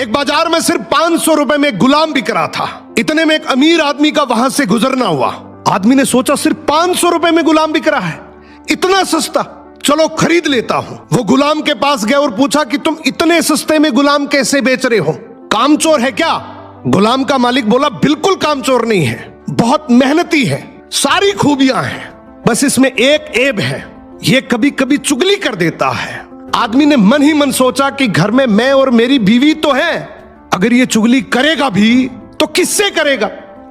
एक बाजार में सिर्फ 500 रुपए में गुलाम बिक रहा था। इतने में एक अमीर आदमी का वहां से गुजरना हुआ। आदमी ने सोचा सिर्फ 500 रुपए में गुलाम बिक रहा है, इतना सस्ता, चलो खरीद लेता हूं। वो गुलाम के पास गया और पूछा कि तुम इतने सस्ते में गुलाम कैसे बेच रहे हो, कामचोर है क्या? गुलाम का मालिक बोला बिल्कुल कामचोर नहीं है, बहुत मेहनती है, सारी खूबियां हैं, बस इसमें एक ऐब है, ये कभी कभी चुगली कर देता है। आदमी ने मन ही मन सोचा कि घर में मैं और मेरी बीवी तो है, अगर ये चुगली करेगा भी तो किससे करेगा,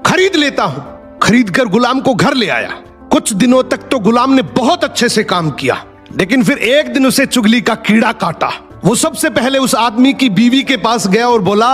खरीद लेता हूं। खरीद कर गुलाम को घर ले आया। कुछ दिनों तक तो गुलाम ने बहुत अच्छे से काम किया, लेकिन फिर एक दिन उसे चुगली का कीड़ा काटा। वो सबसे पहले उस आदमी की बीवी के पास गया और बोला,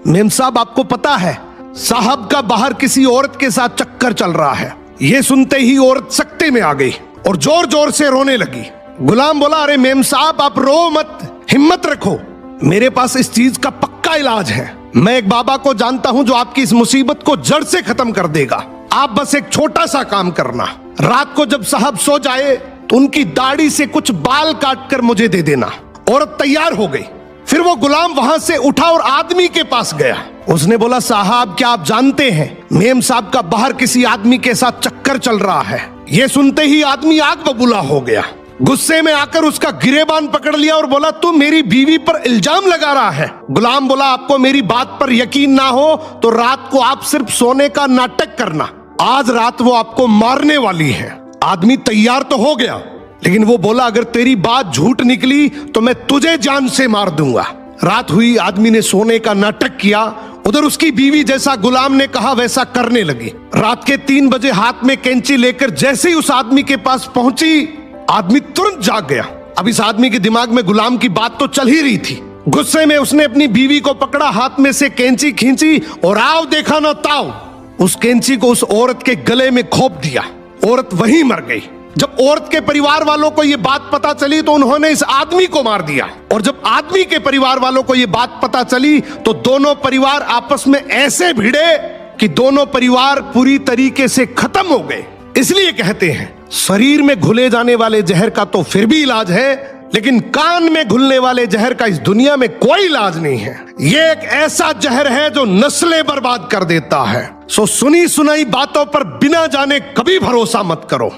मेम साहब आपको पता है साहब का बाहर किसी औरत के साथ चक्कर चल रहा है। ये सुनते ही औरत सकते में आ गई और जोर जोर से रोने लगी। गुलाम बोला, अरे मेम साहब आप रो मत, हिम्मत रखो, मेरे पास इस चीज का पक्का इलाज है। मैं एक बाबा को जानता हूं जो आपकी इस मुसीबत को जड़ से खत्म कर देगा। आप बस एक छोटा सा काम करना, रात को जब साहब सो जाए तो उनकी दाढ़ी से कुछ बाल काट कर मुझे दे देना। औरत तैयार हो गई। फिर वो गुलाम वहां से उठा और आदमी के पास गया। उसने बोला, साहब क्या आप जानते हैं मेम साहब का बाहर किसी आदमी के साथ चक्कर चल रहा है। ये सुनते ही आदमी आग बबूला हो गया। गुस्से में आकर उसका गिरेबान पकड़ लिया और बोला, तू मेरी बीवी पर इल्जाम लगा रहा है। गुलाम बोला, आपको मेरी बात पर यकीन ना हो तो रात को आप सिर्फ सोने का नाटक करना, आज रात वो आपको मारने वाली है। आदमी तैयार तो हो गया, लेकिन वो बोला, अगर तेरी बात झूठ निकली तो मैं तुझे जान से मार दूंगा। रात हुई, आदमी ने सोने का नाटक किया। उधर उसकी बीवी जैसा गुलाम ने कहा वैसा करने लगी। रात के 3 बजे हाथ में कैंची लेकर जैसे ही उस आदमी के पास पहुंची, आदमी तुरंत जाग गया। अब इस आदमी के दिमाग में गुलाम की बात तो चल ही रही थी। गुस्से में उसने अपनी बीवी को पकड़ा, हाथ में से कैंची खींची और आओ देखा ना ताओ, उस कैंची को उस औरत के गले में खोप दिया। औरत वहीं मर गई। जब औरत के परिवार वालों को यह बात पता चली तो उन्होंने इस आदमी को मार दिया, और जब आदमी के परिवार वालों को यह बात पता चली तो दोनों परिवार आपस में ऐसे भिड़े कि दोनों परिवार पूरी तरीके से खत्म हो गए। इसलिए कहते हैं शरीर में घुले जाने वाले जहर का तो फिर भी इलाज है, लेकिन कान में घुलने वाले जहर का इस दुनिया में कोई इलाज नहीं है। ये एक ऐसा जहर है जो नस्लें बर्बाद कर देता है। सो सुनी सुनाई बातों पर बिना जाने कभी भरोसा मत करो।